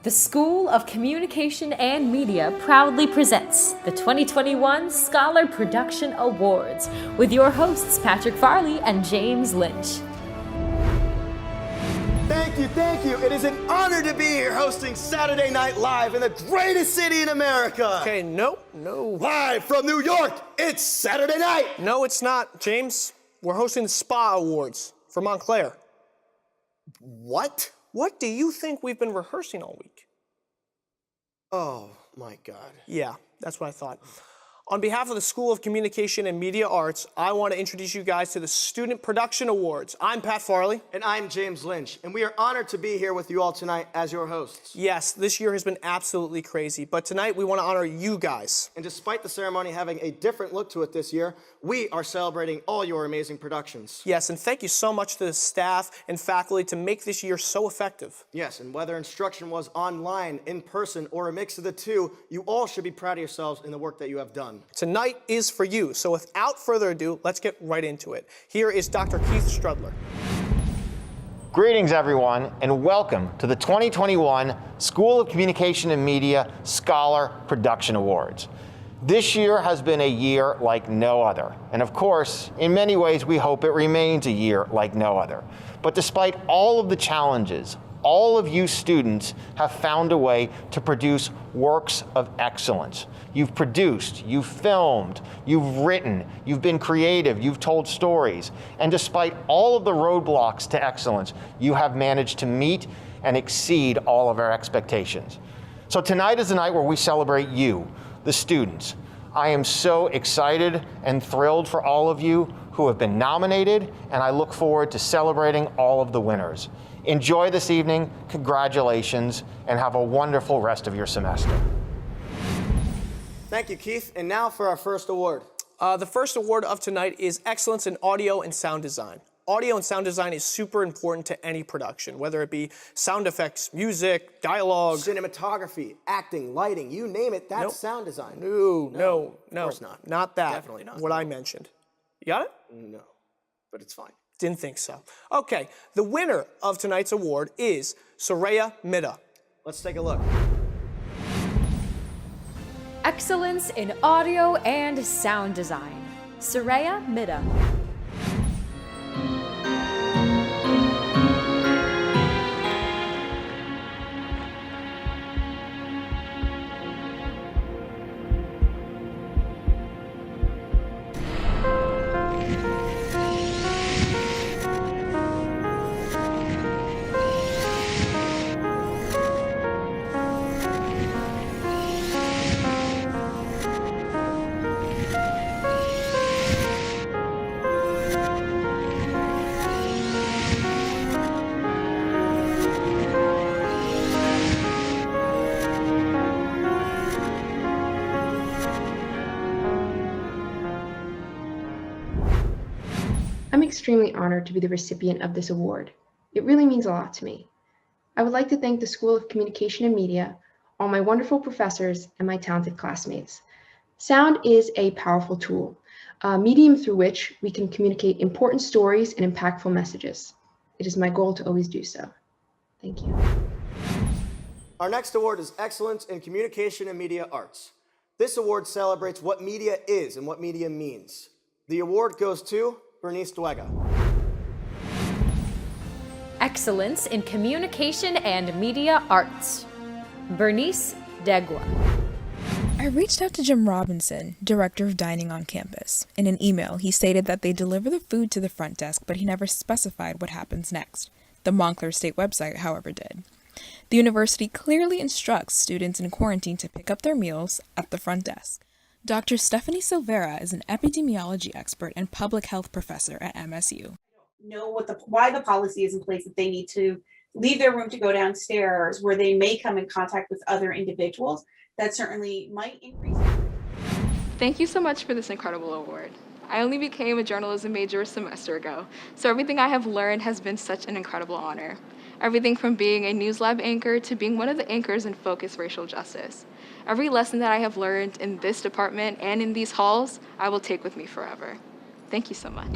The School of Communication and Media proudly presents the 2021 Scholar Production Awards with your hosts Patrick Farley and James Lynch. Thank you. It is an honor to be here hosting Saturday Night Live in the greatest city in America. Okay, no. Live from New York, it's Saturday night. No, it's not, James. We're hosting the SPA Awards for Montclair. What? What do you think we've been rehearsing all week? Oh, my God. Yeah, that's what I thought. On behalf of the School of Communication and Media Arts, I want to introduce you guys to the Student Production Awards. I'm Pat Farley. And I'm James Lynch, and we are honored to be here with you all tonight as your hosts. Yes, this year has been absolutely crazy, but tonight we want to honor you guys. And despite the ceremony having a different look to it this year, we are celebrating all your amazing productions. Yes, and thank you so much to the staff and faculty to make this year so effective. Yes, and whether instruction was online, in person, or a mix of the two, you all should be proud of yourselves in the work that you have done. Tonight is for you, so without further ado, let's get right into it. Here is Dr. Keith Strudler. Greetings, everyone, and welcome to the 2021 School of Communication and Media Scholar Production Awards. This year has been a year like no other, and of course, in many ways, we hope it remains a year like no other. But despite all of the challenges, all of you students have found a way to produce works of excellence. You've produced, you've filmed, you've written, you've been creative, you've told stories. And despite all of the roadblocks to excellence, you have managed to meet and exceed all of our expectations. So tonight is the night where we celebrate you, the students. I am so excited and thrilled for all of you who have been nominated, and I look forward to celebrating all of the winners. Enjoy this evening, congratulations, and have a wonderful rest of your semester. Thank you, Keith. And now for our first award. The first award of tonight is Excellence in Audio and Sound Design. Audio and sound design is super important to any production, whether it be sound effects, music, dialogue. Cinematography, acting, lighting, you name it, that's Nope. sound design. No. Of course not. Not that. Definitely not. What I mentioned. You got it? No, but it's fine. Didn't think so. Okay, the winner of tonight's award is Soraya Mida. Let's take a look. Excellence in Audio and Sound Design. Soraya Mida. I'm extremely honored to be the recipient of this award. It really means a lot to me. I would like to thank the School of Communication and Media, all my wonderful professors, and my talented classmates. Sound is a powerful tool, a medium through which we can communicate important stories and impactful messages. It is my goal to always do so. Thank you. Our next award is Excellence in Communication and Media Arts. This award celebrates what media is and what media means. The award goes to Bernice Dwega. Excellence in Communication and Media Arts. Bernice Degwa. I reached out to Jim Robinson, director of dining on campus. In an email, he stated that they deliver the food to the front desk, but he never specified what happens next. The Montclair State website, however, did. The university clearly instructs students in quarantine to pick up their meals at the front desk. Dr. Stephanie Silvera is an epidemiology expert and public health professor at MSU. Know why the policy is in place, that they need to leave their room to go downstairs where they may come in contact with other individuals. That certainly might increase. Thank you so much for this incredible award. I only became a journalism major a semester ago, so everything I have learned has been such an incredible honor. Everything from being a News Lab anchor to being one of the anchors in Focus Racial Justice. Every lesson that I have learned in this department and in these halls, I will take with me forever. Thank you so much.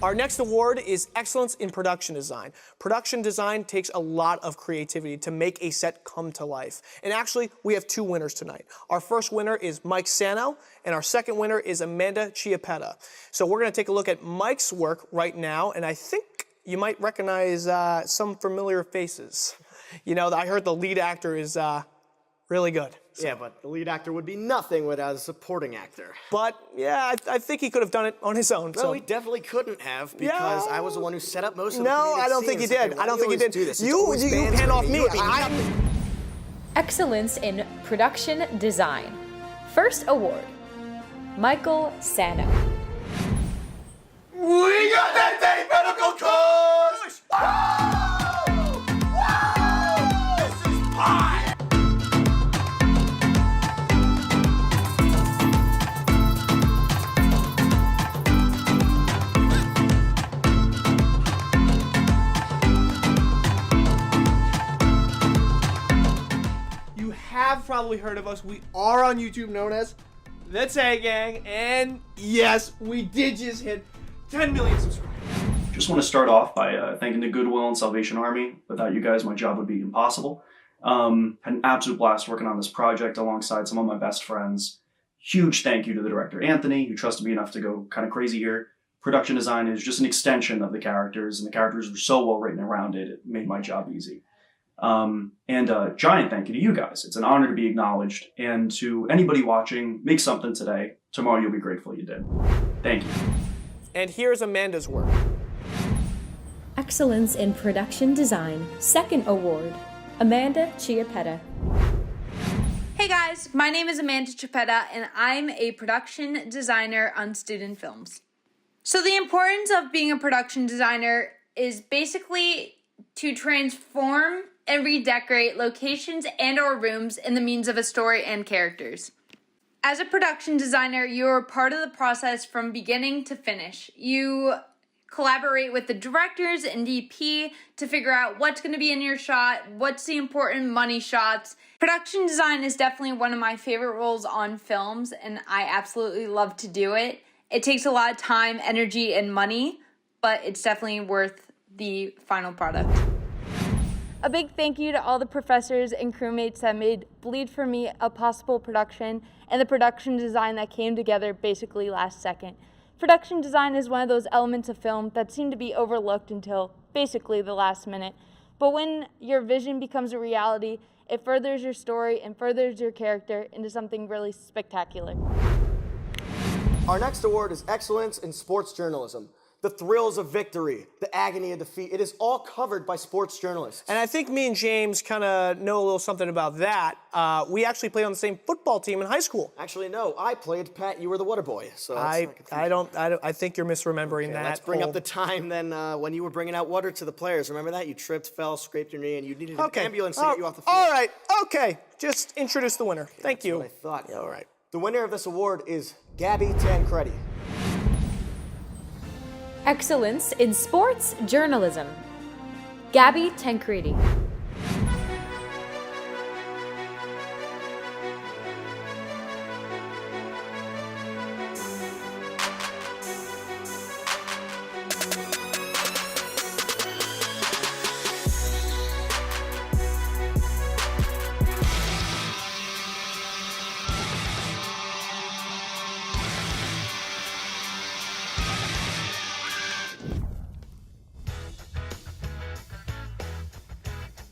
Our next award is Excellence in Production Design. Production design takes a lot of creativity to make a set come to life. And actually, we have 2 winners tonight. Our first winner is Mike Sano, and our second winner is Amanda Chiappetta. So we're gonna take a look at Mike's work right now, and I think you might recognize some familiar faces. You know, I heard the lead actor is really good. So. Yeah, but the lead actor would be nothing without a supporting actor. But yeah, I think he could have done it on his own. Well, so. he definitely couldn't have because I was the one who set up most of the No, I don't think he did. I don't think he did. You hand off me. Excellence in Production Design. First award, Michael Sano. We got that day medical course! This is pie! You have probably heard of us. We are on YouTube, known as The Tay Gang, and yes, we did just hit 10 million subscribers. Just want to start off by thanking the Goodwill and Salvation Army. Without you guys, my job would be impossible. Had an absolute blast working on this project alongside some of my best friends. Huge thank you to the director, Anthony, who trusted me enough to go kind of crazy here. Production design is just an extension of the characters, and the characters were so well written around it, it made my job easy. And a giant thank you to you guys. It's an honor to be acknowledged, and to anybody watching, make something today. Tomorrow you'll be grateful you did. Thank you. And here's Amanda's work. Excellence in Production Design. Second award, Amanda Chiappetta. Hey guys, my name is Amanda Chiappetta and I'm a production designer on student films. So the importance of being a production designer is basically to transform and redecorate locations and or rooms in the means of a story and characters. As a production designer, you're part of the process from beginning to finish. You collaborate with the directors and DP to figure out what's going to be in your shot, what's the important money shots. Production design is definitely one of my favorite roles on films, and I absolutely love to do it. It takes a lot of time, energy, and money, but it's definitely worth the final product. A big thank you to all the professors and crewmates that made Bleed For Me a possible production, and the production design that came together basically last second. Production design is one of those elements of film that seem to be overlooked until basically the last minute. But when your vision becomes a reality, it furthers your story and furthers your character into something really spectacular. Our next award is Excellence in Sports Journalism. The thrills of victory, the agony of defeat, it is all covered by sports journalists. And I think me and James kind of know a little something about that. We actually played on the same football team in high school. Actually, no, I played Pat, you were the water boy. So I think you're misremembering that. Let's bring up the time then when you were bringing out water to the players. Remember that? You tripped, fell, scraped your knee, and you needed an ambulance to get you off the field. All right, okay. Just introduce the winner. Thank you. That's what I thought. Yeah, all right. The winner of this award is Gabby Tancredi. Excellence in Sports Journalism. Gabby Tancredi.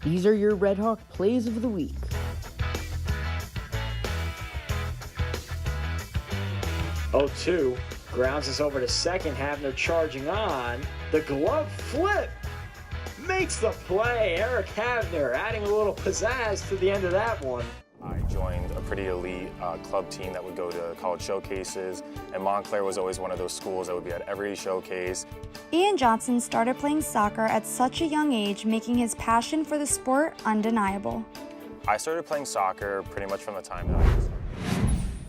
These are your Red Hawk plays of the week. Oh, 2 grounds us over to second half, and they're charging on. The glove flip makes the play. Eric Havner adding a little pizzazz to the end of that one. I joined a pretty elite club team that would go to college showcases, and Montclair was always one of those schools that would be at every showcase. Ian Johnson started playing soccer at such a young age, making his passion for the sport undeniable. I started playing soccer pretty much from the time that I was.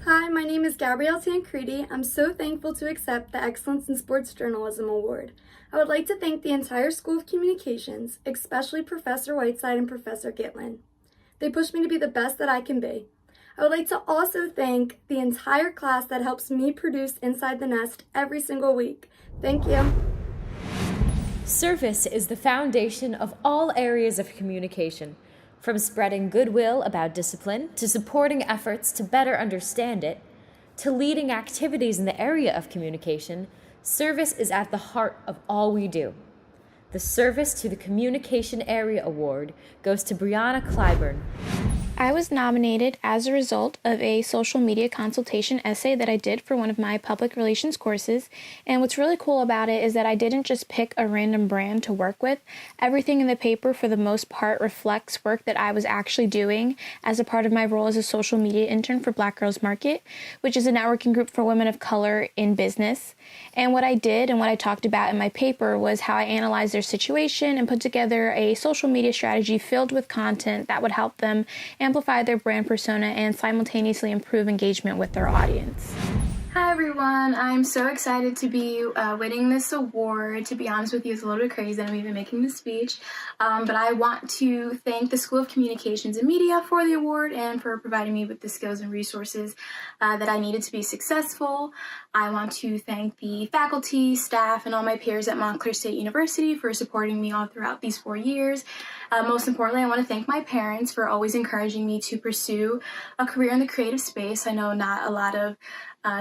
Hi, my name is Gabrielle Tancredi. I'm so thankful to accept the Excellence in Sports Journalism Award. I would like to thank the entire School of Communications, especially Professor Whiteside and Professor Gitlin. They pushed me to be the best that I can be. I would like to also thank the entire class that helps me produce Inside the Nest every single week. Thank you. Service is the foundation of all areas of communication, from spreading goodwill about discipline to supporting efforts to better understand it, to leading activities in the area of communication. Service is at the heart of all we do. The Service to the Communication Area Award goes to Brianna Clyburn. I was nominated as a result of a social media consultation essay that I did for one of my public relations courses. And what's really cool about it is that I didn't just pick a random brand to work with. Everything in the paper, for the most part, reflects work that I was actually doing as a part of my role as a social media intern for Black Girls Market, which is a networking group for women of color in business. And what I did and what I talked about in my paper was how I analyzed their situation and put together a social media strategy filled with content that would help them amplify their brand persona and simultaneously improve engagement with their audience. Hi everyone, I'm so excited to be winning this award. To be honest with you, it's a little bit crazy that I'm even making this speech, but I want to thank the School of Communications and Media for the award and for providing me with the skills and resources that I needed to be successful. I want to thank the faculty, staff, and all my peers at Montclair State University for supporting me all throughout these 4 years. Most importantly, I want to thank my parents for always encouraging me to pursue a career in the creative space. I know not a lot of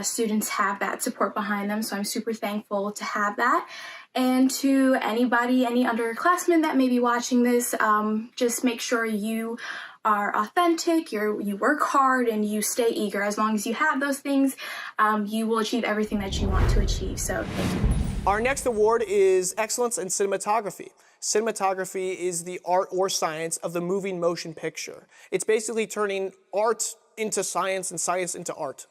students have that support behind them, so I'm super thankful to have that. And to anybody, any underclassmen that may be watching this, just make sure you are authentic, you work hard, and you stay eager. As long as you have those things, you will achieve everything that you want to achieve. So thank you. Our next award is Excellence in Cinematography. Cinematography is the art or science of the moving motion picture. It's basically turning art into science and science into art.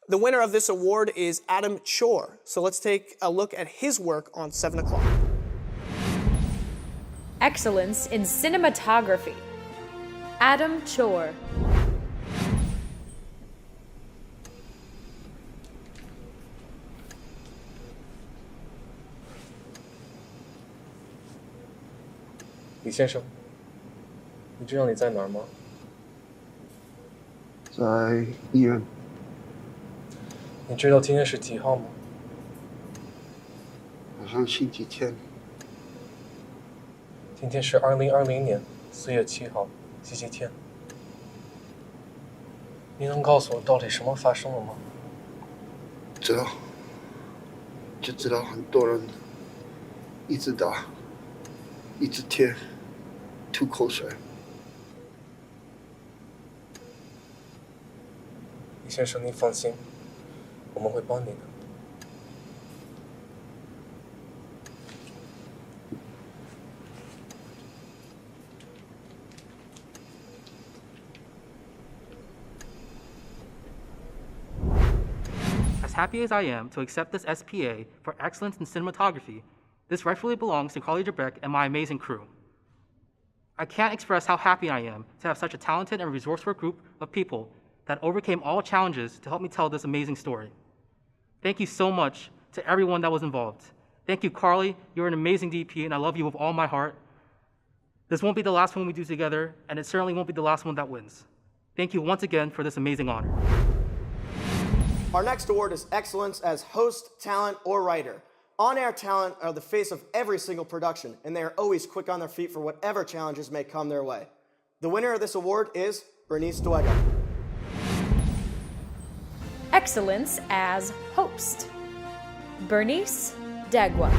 The winner of this award is Adam Chor. So let's take a look at his work on 7 o'clock. Excellence in Cinematography. Adam Chor.李先生，你知道你在哪儿吗？在医院。你知道今天是几号吗？好像星期天。今天是2020年4月7号，星期天。你能告诉我到底什么发生了吗？知道，就知道很多人一直打，一直贴，吐口水。李先生，您放心，我们会帮你的。As happy as I am to accept this SPA for excellence in cinematography, this rightfully belongs to Carly Drebeck and my amazing crew. I can't express how happy I am to have such a talented and resourceful group of people that overcame all challenges to help me tell this amazing story. Thank you so much to everyone that was involved. Thank you, Carly. You're an amazing DP, and I love you with all my heart. This won't be the last one we do together, and it certainly won't be the last one that wins. Thank you once again for this amazing honor. Our next award is Excellence as Host, Talent, or Writer. On-air talent are the face of every single production, and they are always quick on their feet for whatever challenges may come their way. The winner of this award is Bernice Duega. Excellence as Host. Bernice Degwa.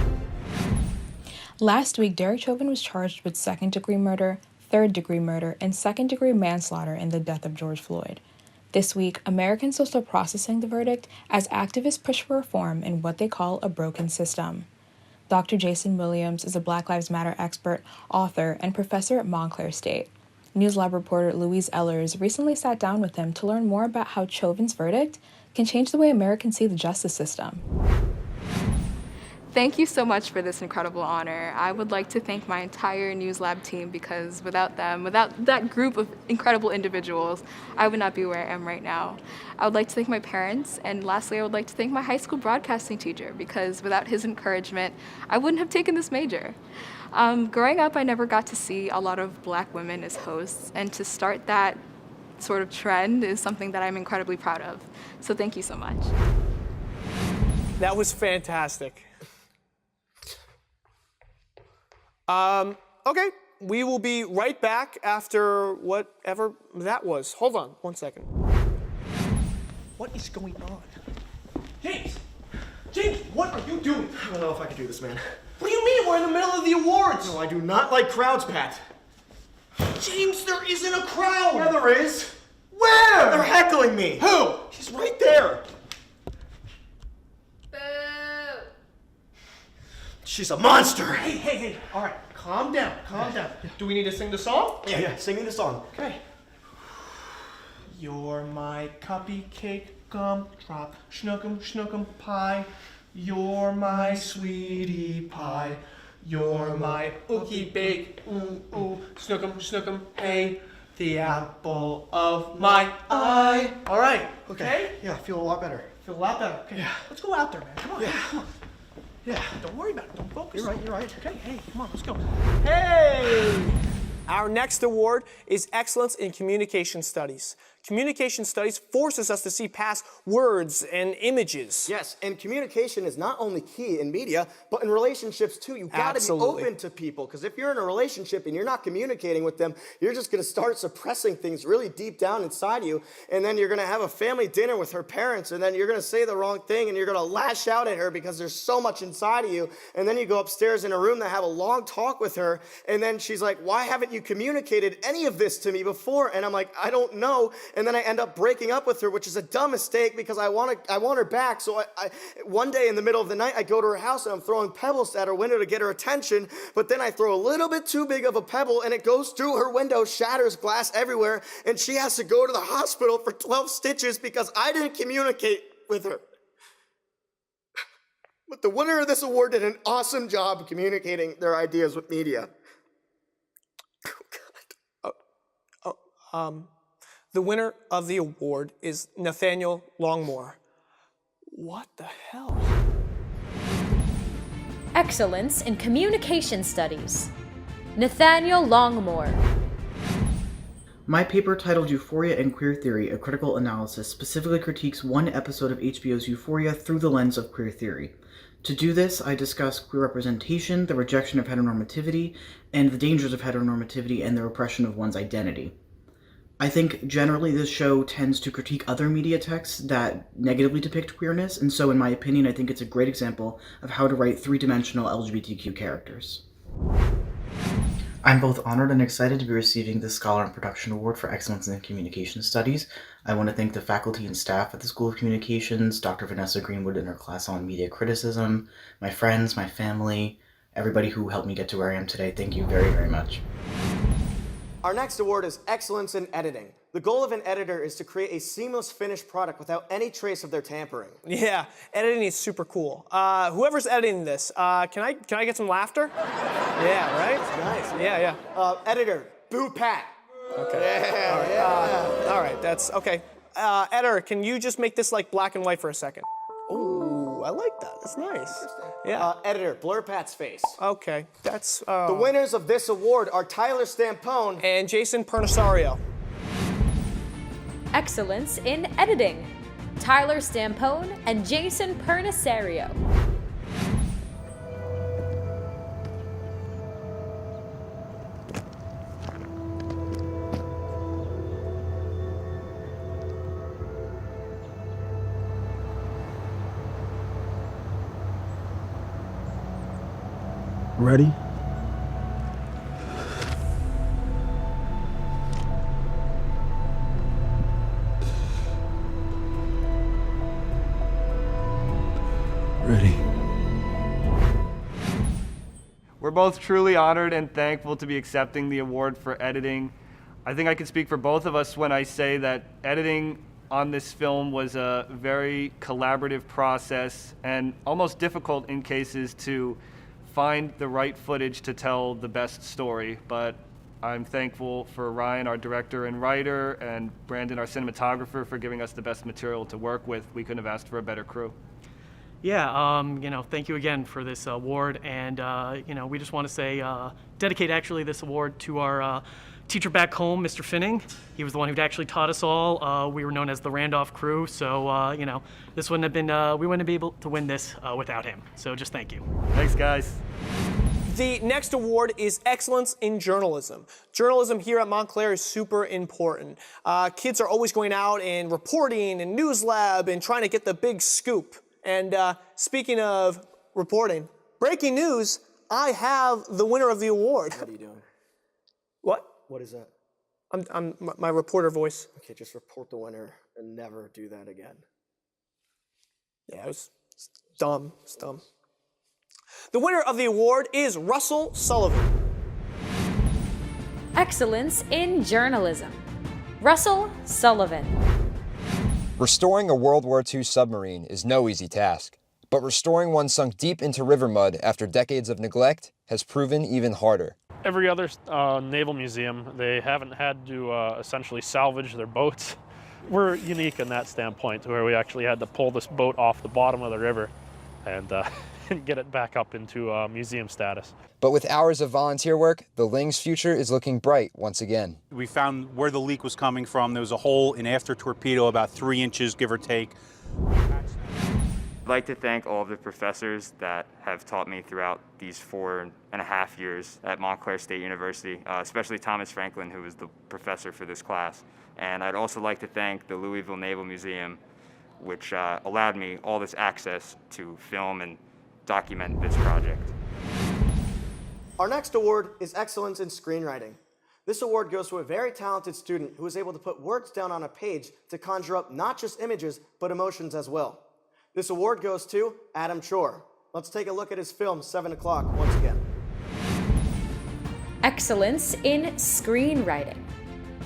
Last week, Derek Chauvin was charged with second-degree murder, third-degree murder, and second-degree manslaughter in the death of George Floyd. This week, Americans are still processing the verdict as activists push for reform in what they call a broken system. Dr. Jason Williams is a Black Lives Matter expert, author, and professor at Montclair State. NewsLab reporter Louise Ellers recently sat down with him to learn more about how Chauvin's verdict can change the way Americans see the justice system. Thank you so much for this incredible honor. I would like to thank my entire NewsLab team because without them, without that group of incredible individuals, I would not be where I am right now. I would like to thank my parents, and lastly, I would like to thank my high school broadcasting teacher because without his encouragement, I wouldn't have taken this major. Growing up, I never got to see a lot of Black women as hosts, and to start that sort of trend is something that I'm incredibly proud of. So thank you so much. That was fantastic. Okay, we will be right back after whatever that was. Hold on 1 second. What is going on? James! James, what are you doing? I don't know if I can do this, man. What do you mean? We're in the middle of the awards! No, I do not like crowds, Pat. James, there isn't a crowd! Yeah, there is. Where? They're heckling me. Who? He's right there. Boo! She's a monster. Hey, all right, calm down. Do we need to sing the song? Yeah, sing me the song. Okay. You're my cupcake gumdrop, snookum pie. You're my sweetie pie. You're my ookie bake, ooh, snookum, hey. The apple of my eye. All right, okay? Yeah, I feel a lot better. Feel a lot better. Okay, let's go out there, man. Come on, come on. Yeah. Don't worry about it. Don't focus. You're right. Okay, hey, come on, let's go. Hey! Our next award is Excellence in Communication Studies. Communication studies forces us to see past words and images. Yes, and communication is not only key in media, but in relationships too. You gotta be open to people, because if you're in a relationship and you're not communicating with them, you're just gonna start suppressing things really deep down inside you, and then you're gonna have a family dinner with her parents, and then you're gonna say the wrong thing, and you're gonna lash out at her because there's so much inside of you, and then you go upstairs in a room to have a long talk with her, and then she's like, why haven't you communicated any of this to me before? And I'm like, I don't know. And then I end up breaking up with her, which is a dumb mistake because I want her back. So I one day in the middle of the night, I go to her house and I'm throwing pebbles at her window to get her attention, but then I throw a little bit too big of a pebble and it goes through her window, shatters glass everywhere, and she has to go to the hospital for 12 stitches because I didn't communicate with her. But the winner of this award did an awesome job communicating their ideas with media. The winner of the award is Nathaniel Longmore. What the hell? Excellence in Communication Studies. Nathaniel Longmore. My paper titled Euphoria and Queer Theory, a critical analysis, specifically critiques one episode of HBO's Euphoria through the lens of queer theory. To do this, I discuss queer representation, the rejection of heteronormativity, and the dangers of heteronormativity and the repression of one's identity. I think generally this show tends to critique other media texts that negatively depict queerness, and so in my opinion, I think it's a great example of how to write three-dimensional LGBTQ characters. I'm both honored and excited to be receiving the Scholar in Production Award for Excellence in Communication Studies. I want to thank the faculty and staff at the School of Communications, Dr. Vanessa Greenwood and her class on media criticism, my friends, my family, everybody who helped me get to where I am today. Thank you very, very much. Our next award is Excellence in Editing. The goal of an editor is to create a seamless finished product without any trace of their tampering. Yeah, editing is super cool. Whoever's editing this, can I get some laughter? Yeah, right? Nice. Yeah. Editor, Boo Pat. Okay. Yeah. All right, that's okay. Editor, can you just make this like black and white for a second? Ooh, I like that. That's nice. Yeah. Editor, blur Pat's face. Okay, that's... The winners of this award are Tyler Stampone and Jason Pernisario. Excellence in Editing. Tyler Stampone and Jason Pernisario. Ready? Ready. We're both truly honored and thankful to be accepting the award for editing. I think I can speak for both of us when I say that editing on this film was a very collaborative process and almost difficult in cases to find the right footage to tell the best story, but I'm thankful for Ryan, our director and writer, and Brandon, our cinematographer, for giving us the best material to work with. We couldn't have asked for a better crew. Yeah, thank you again for this award, and we just want to say, dedicate actually this award to our teacher back home, Mr. Finning. He was the one who'd actually taught us all. We were known as the Randolph crew, so this wouldn't have been, we wouldn't be able to win this without him. So just thank you. Thanks, guys. The next award is Excellence in Journalism. Journalism here at Montclair is super important. Kids are always going out and reporting and news lab and trying to get the big scoop. And speaking of reporting, breaking news, I have the winner of the award. What are you doing? What? What is that? I'm my reporter voice. Okay, just report the winner and never do that again. Yeah, it's dumb. It's dumb. The winner of the award is Russell Sullivan. Excellence in Journalism. Russell Sullivan. Restoring a World War II submarine is no easy task, but restoring one sunk deep into river mud after decades of neglect has proven even harder. Every other naval museum, they haven't had to essentially salvage their boats. We're unique in that standpoint, where we actually had to pull this boat off the bottom of the river and get it back up into museum status. But with hours of volunteer work, the Ling's future is looking bright once again. We found where the leak was coming from. There was a hole in after torpedo about 3 inches, give or take. I'd like to thank all of the professors that have taught me throughout these 4.5 years at Montclair State University, especially Thomas Franklin, who was the professor for this class. And I'd also like to thank the Louisville Naval Museum, which allowed me all this access to film and document this project. Our next award is Excellence in Screenwriting. This award goes to a very talented student who was able to put words down on a page to conjure up not just images, but emotions as well. This award goes to Adam Chor. Let's take a look at his film, 7 o'clock, once again. Excellence in Screenwriting.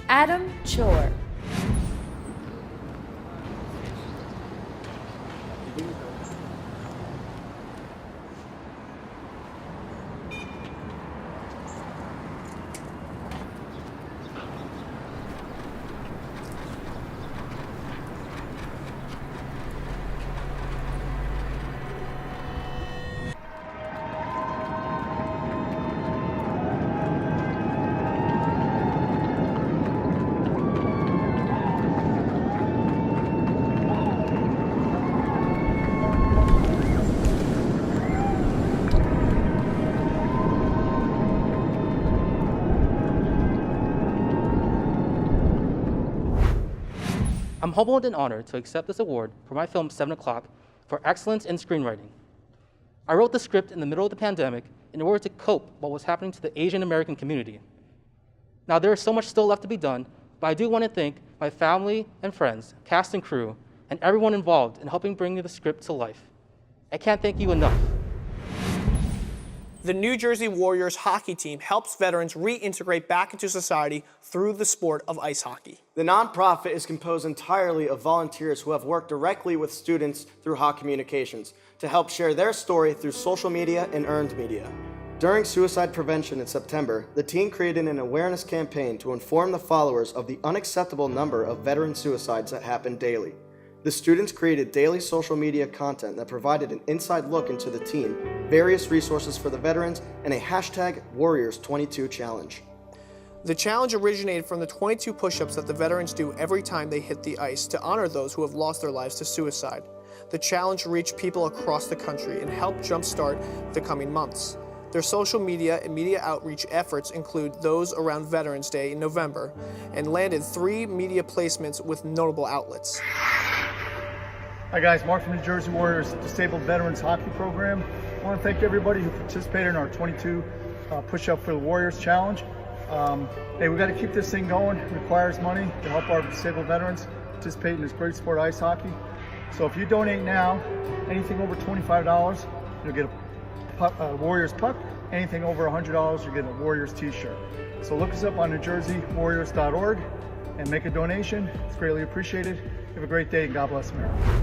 Adam Chor. I'm humbled and honored to accept this award for my film 7 o'clock for excellence in screenwriting. I wrote the script in the middle of the pandemic in order to cope with what was happening to the Asian American community. Now there is so much still left to be done, but I do want to thank my family and friends, cast and crew, and everyone involved in helping bring the script to life. I can't thank you enough. The New Jersey Warriors hockey team helps veterans reintegrate back into society through the sport of ice hockey. The nonprofit is composed entirely of volunteers who have worked directly with students through Hawk Communications to help share their story through social media and earned media. During suicide prevention in September, the team created an awareness campaign to inform the followers of the unacceptable number of veteran suicides that happen daily. The students created daily social media content that provided an inside look into the team, various resources for the veterans, and a hashtag Warriors22 challenge. The challenge originated from the 22 push-ups that the veterans do every time they hit the ice to honor those who have lost their lives to suicide. The challenge reached people across the country and helped jumpstart the coming months. Their social media and media outreach efforts include those around Veterans Day in November and landed 3 media placements with notable outlets. Hi guys, Mark from New Jersey Warriors Disabled Veterans Hockey Program. I want to thank everybody who participated in our 22 push-up for the Warriors challenge. Hey, we got to keep this thing going. It requires money to help our disabled veterans participate in this great sport, ice hockey. So if you donate now, anything over $25, you'll get a Warriors puck. Anything over $100, you'll get a Warriors t-shirt. So look us up on NewJerseyWarriors.org and make a donation. It's greatly appreciated. Have a great day and God bless America.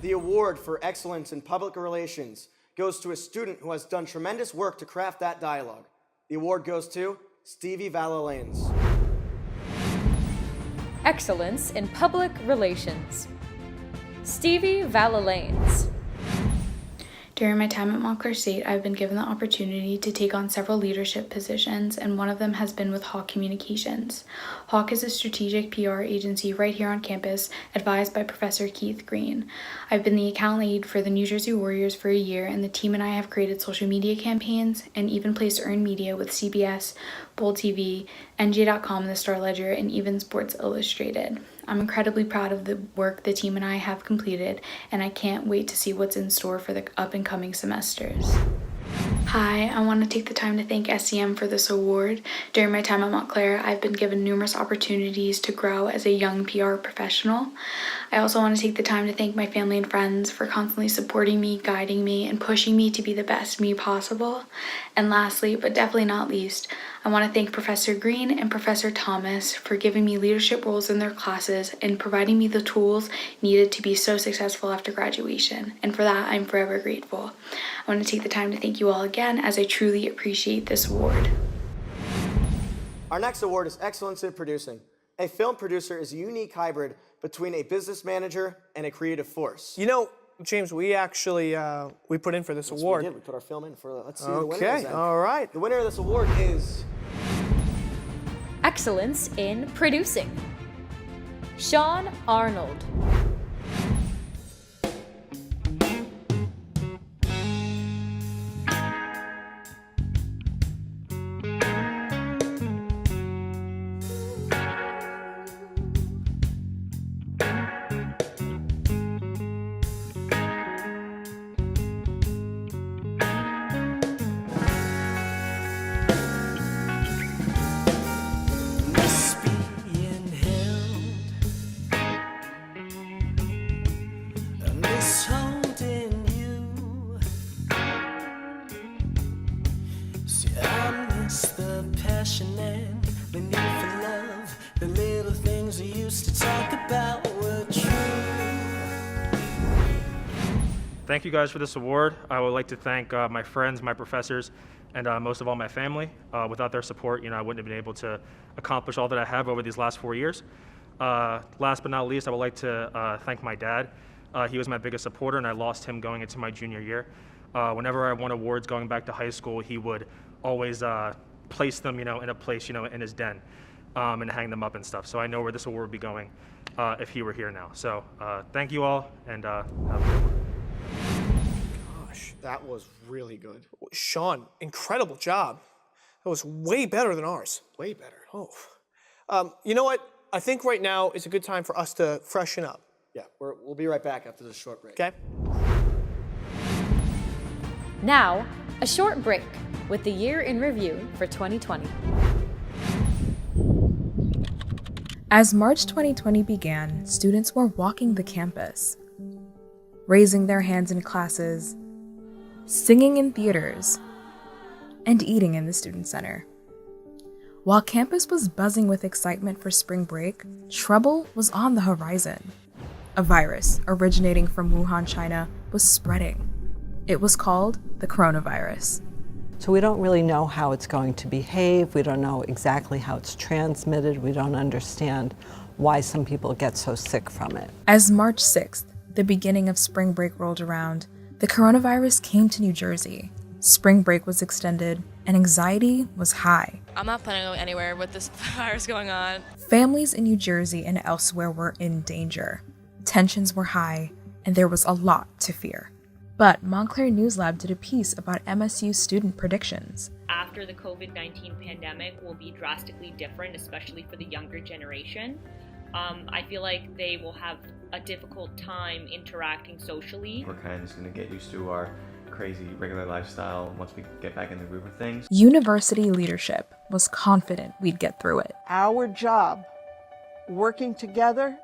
The award for excellence in public relations goes to a student who has done tremendous work to craft that dialogue. The award goes to Stevie Valalanes. Excellence in Public Relations. Stevie Valalanes. During my time at Montclair State, I've been given the opportunity to take on several leadership positions, and one of them has been with Hawk Communications. Hawk is a strategic PR agency right here on campus, advised by Professor Keith Green. I've been the account lead for the New Jersey Warriors for a year, and the team and I have created social media campaigns and even placed earned media with CBS, Bold TV, NJ.com, The Star Ledger, and even Sports Illustrated. I'm incredibly proud of the work the team and I have completed, and I can't wait to see what's in store for the up and coming semesters. Hi, I want to take the time to thank SEM for this award. During my time at Montclair, I've been given numerous opportunities to grow as a young PR professional. I also want to take the time to thank my family and friends for constantly supporting me, guiding me, and pushing me to be the best me possible. And lastly, but definitely not least, I want to thank Professor Green and Professor Thomas for giving me leadership roles in their classes and providing me the tools needed to be so successful after graduation. And for that, I'm forever grateful. I want to take the time to thank you all again, as I truly appreciate this award. Our next award is Excellence in Producing. A film producer is a unique hybrid between a business manager and a creative force. You know, James, we actually we put in for this award. We did. We put our film in for. Let's see the winner. Okay, all right. The winner of this award is Excellence in Producing. Sean Arnold. Thank you guys for this award. I would like to thank my friends, my professors, and most of all my family. Without their support, I wouldn't have been able to accomplish all that I have over these last 4 years. Last but not least, I would like to thank my dad. He was my biggest supporter, and I lost him going into my junior year. Whenever I won awards going back to high school, he would always place them, in a place, in his den, and hang them up and stuff. So I know where this award would be going if he were here now. So thank you all, and have a good one. Gosh, that was really good. Sean, incredible job. That was way better than ours. Way better. Oh. You know what? I think right now is a good time for us to freshen up. Yeah, we'll be right back after this short break. Okay. Now, a short break with the year in review for 2020. As March 2020 began, students were walking the campus, raising their hands in classes, singing in theaters, and eating in the student center. While campus was buzzing with excitement for spring break, trouble was on the horizon. A virus originating from Wuhan, China, was spreading. It was called the coronavirus. So we don't really know how it's going to behave. We don't know exactly how it's transmitted. We don't understand why some people get so sick from it. As March 6th, the beginning of spring break rolled around, the coronavirus came to New Jersey. Spring break was extended, and anxiety was high. I'm not planning to go anywhere with this virus going on. Families in New Jersey and elsewhere were in danger. Tensions were high, and there was a lot to fear. But Montclair News Lab did a piece about MSU student predictions. After the COVID-19 pandemic will be drastically different, especially for the younger generation. I feel like they will have a difficult time interacting socially. We're kind of just going to get used to our crazy regular lifestyle once we get back in the groove of things. University leadership was confident we'd get through it. Our job, working together,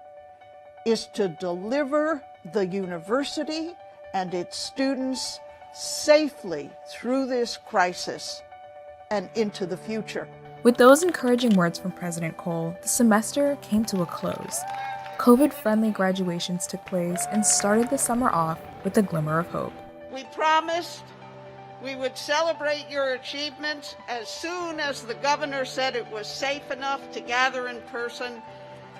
is to deliver the university and its students safely through this crisis and into the future. With those encouraging words from President Cole, the semester came to a close. COVID-friendly graduations took place and started the summer off with a glimmer of hope. We promised we would celebrate your achievements as soon as the governor said it was safe enough to gather in person,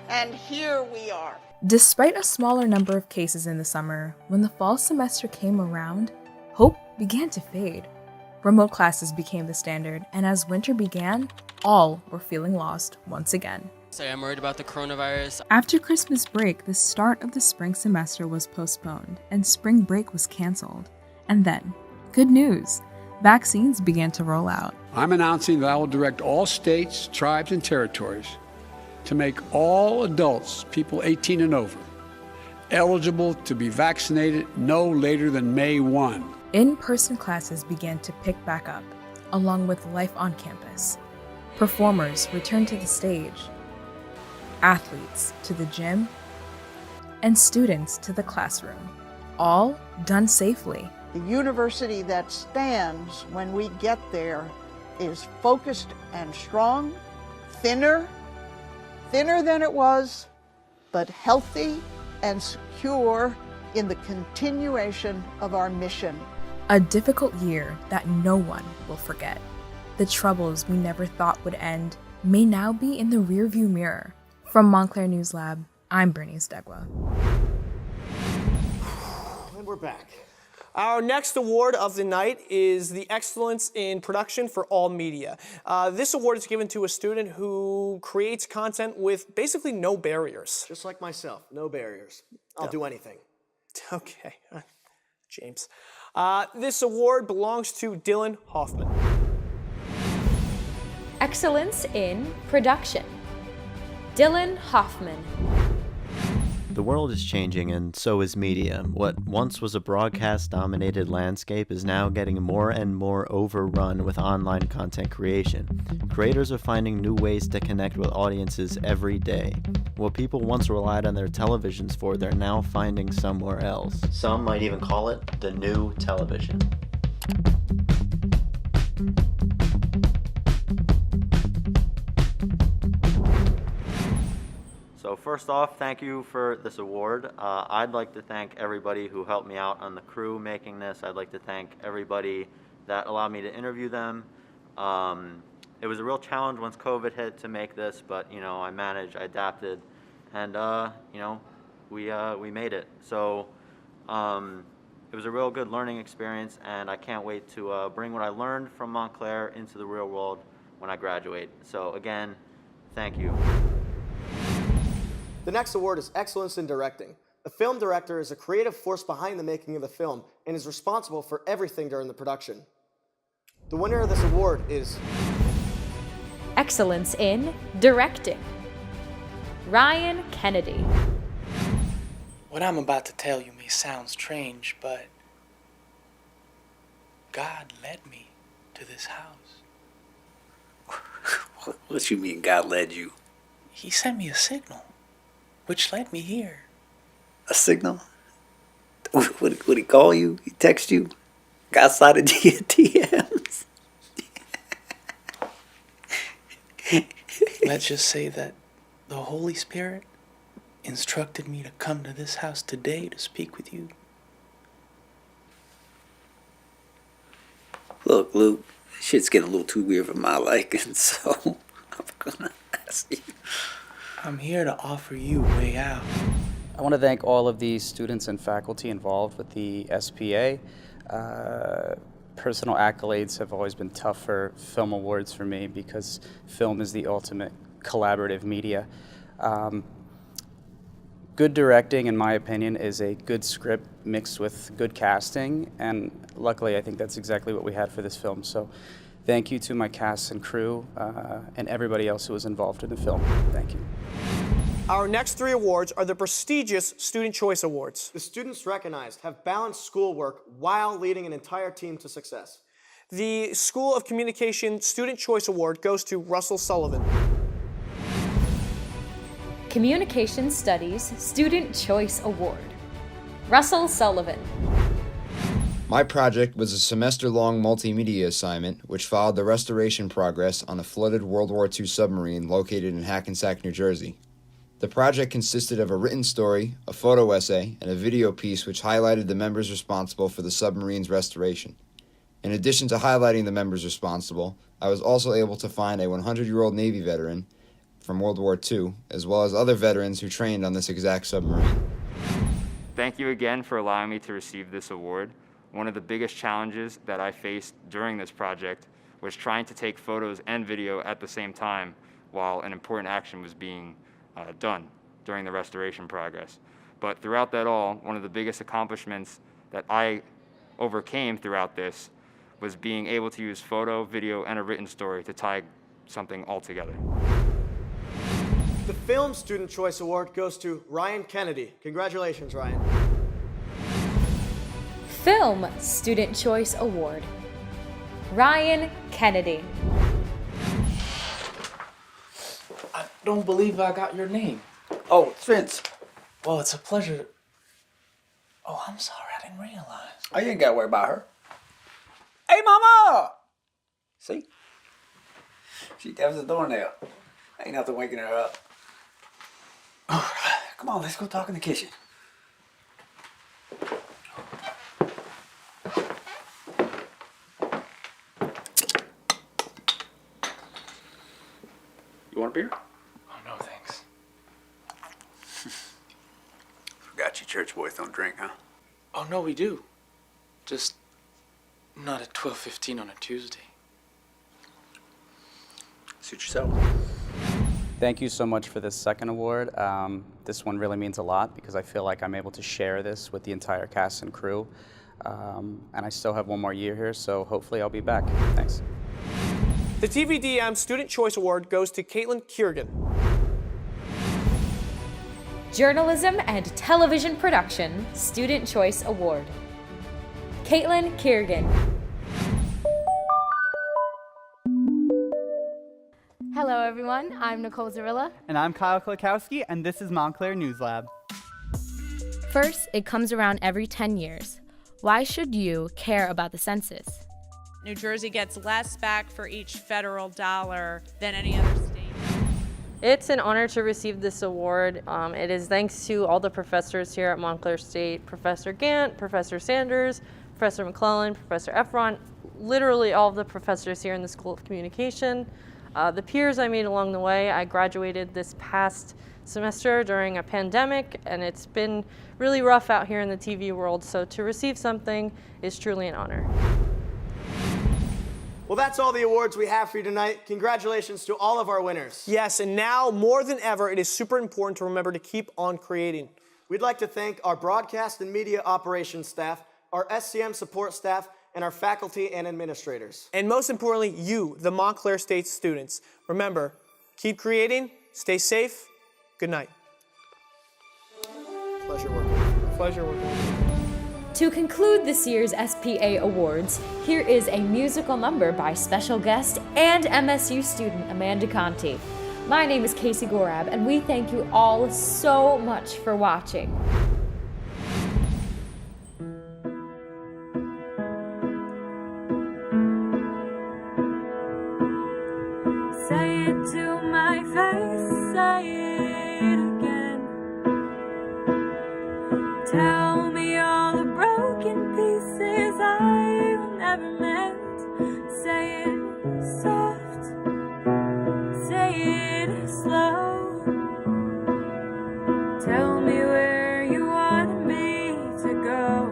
and here we are. Despite a smaller number of cases in the summer, when the fall semester came around, hope began to fade. Remote classes became the standard, and as winter began, all were feeling lost once again. Sorry, I'm worried about the coronavirus. After Christmas break, the start of the spring semester was postponed, and spring break was canceled. And then, good news, vaccines began to roll out. I'm announcing that I will direct all states, tribes, and territories to make all adults, people 18 and over, eligible to be vaccinated no later than May 1. In-person classes began to pick back up, along with life on campus. Performers returned to the stage, athletes to the gym, and students to the classroom, all done safely. The university that stands when we get there is focused and strong, thinner than it was, but healthy and secure in the continuation of our mission. A difficult year that no one will forget. The troubles we never thought would end may now be in the rearview mirror. From Montclair News Lab, I'm Bernice Degwa. And we're back. Our next award of the night is the Excellence in Production for All Media. This award is given to a student who creates content with basically no barriers. Just like myself, no barriers. I'll do anything. Okay, James. This award belongs to Dylan Hoffman. Excellence in Production. Dylan Hoffman. The world is changing, and so is media. What once was a broadcast-dominated landscape is now getting more and more overrun with online content creation. Creators are finding new ways to connect with audiences every day. What people once relied on their televisions for, they're now finding somewhere else. Some might even call it the new television. So first off, thank you for this award. I'd like to thank everybody who helped me out on the crew making this. I'd like to thank everybody that allowed me to interview them. It was a real challenge once COVID hit to make this, but I managed, I adapted, and we made it. So it was a real good learning experience, and I can't wait to bring what I learned from Montclair into the real world when I graduate. So again, thank you. The next award is Excellence in Directing. The film director is a creative force behind the making of the film and is responsible for everything during the production. The winner of this award is Excellence in Directing. Ryan Kennedy. What I'm about to tell you may sound strange, but God led me to this house. What you mean God led you? He sent me a signal, which led me here. A signal? Would he call you? He text you? Got slided to your DMs? Let's just say that the Holy Spirit instructed me to come to this house today to speak with you. Look, Luke, shit's getting a little too weird for my liking, so I'm gonna ask you. I'm here to offer you a way out. I want to thank all of the students and faculty involved with the SPA. Personal accolades have always been tough for film awards for me because film is the ultimate collaborative media. Good directing, in my opinion, is a good script mixed with good casting, and luckily I think that's exactly what we had for this film. So thank you to my cast and crew and everybody else who was involved in the film. Thank you. Our next three awards are the prestigious Student Choice Awards. The students recognized have balanced schoolwork while leading an entire team to success. The School of Communication Student Choice Award goes to Russell Sullivan. Communication Studies Student Choice Award. Russell Sullivan. My project was a semester-long multimedia assignment which followed the restoration progress on a flooded World War II submarine located in Hackensack, New Jersey. The project consisted of a written story, a photo essay, and a video piece which highlighted the members responsible for the submarine's restoration. In addition to highlighting the members responsible, I was also able to find a 100-year-old Navy veteran from World War II, as well as other veterans who trained on this exact submarine. Thank you again for allowing me to receive this award. one of the biggest challenges that I faced during this project was trying to take photos and video at the same time while an important action was being done during the restoration progress. But throughout that all, one of the biggest accomplishments that I overcame throughout this was being able to use photo, video, and a written story to tie something all together. The Film Student Choice Award goes to Ryan Kennedy. Congratulations, Ryan. Film Student Choice Award. Ryan Kennedy. I don't believe I got your name. Oh, it's Vince. Well, it's a pleasure. Oh, I'm sorry, I didn't realize. Oh, you ain't got to worry about her. Hey, Mama! See? That was a doornail. Ain't nothing waking her up. All right, come on, let's go talk in the kitchen. You want a beer? Oh, no, thanks. Forgot you church boys don't drink, huh? Oh, no, we do. Just not at 12:15 on a Tuesday. Suit yourself. Thank you so much for this second award. This one really means a lot because I feel like I'm able to share this with the entire cast and crew. And I still have one more year here, so hopefully I'll be back. Thanks. The TVDM Student Choice Award goes to Caitlin Kiergan. Journalism and Television Production Student Choice Award. Caitlin Kiergan. Hello everyone, I'm Nicole Zarilla. And I'm Kyle Klakowski, and this is Montclair News Lab. First, it comes around every 10 years. Why should you care about the census? New Jersey gets less back for each federal dollar than any other state. It's an honor to receive this award. It is thanks to all the professors here at Montclair State, Professor Gant, Professor Sanders, Professor McClellan, Professor Efron, literally all of the professors here in the School of Communication. The peers I made along the way. I graduated this past semester during a pandemic, and it's been really rough out here in the TV world, so to receive something is truly an honor. Well, that's all the awards we have for you tonight. Congratulations to all of our winners. Yes, and now more than ever, it is super important to remember to keep on creating. We'd like to thank our broadcast and media operations staff, our SCM support staff, and our faculty and administrators. And most importantly, you, the Montclair State students. Remember, keep creating, stay safe, good night. Pleasure working with you. Pleasure working with you. To conclude this year's SPA Awards, here is a musical number by special guest and MSU student Amanda Conti. My name is Casey Gorab, and we thank you all so much for watching. Say it to my face, say it again. Tell me all the broken pieces I've never meant. Say it soft, say it slow. Tell me where you want me to go.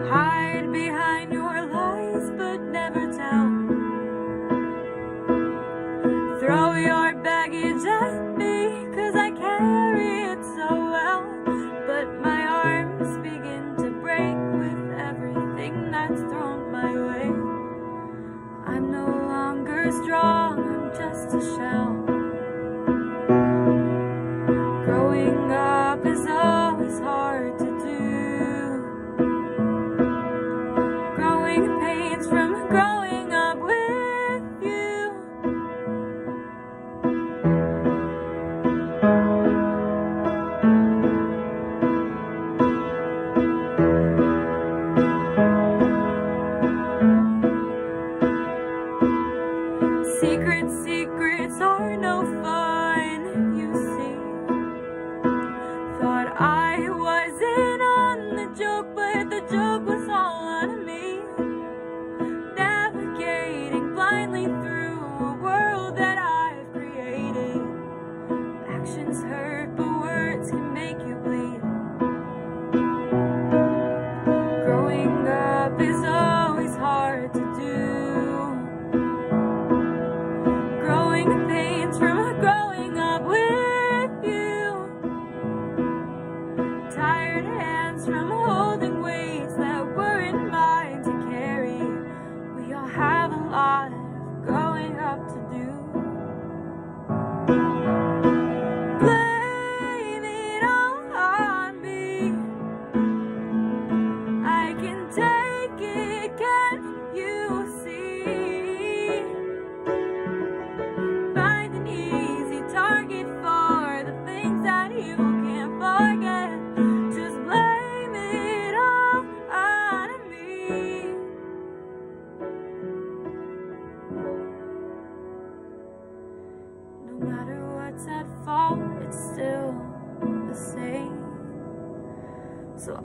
Hide behind your lies, but never tell. Throw your baggage at me, 'cause I carry it so well. But my arms begin to break with everything that's thrown my way. I'm no longer strong, I'm just a shell. Growing up is always hard to do. Growing pains from growing up with you. Secrets are no fun, you see. Thought I wasn't on the joke, but the joke was all on me. Navigating blindly through a world that I've created. Actions hurt, but words can make you bleed.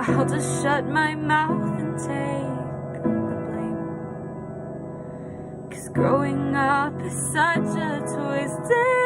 I'll just shut my mouth and take the blame. 'Cause growing up is such a twisted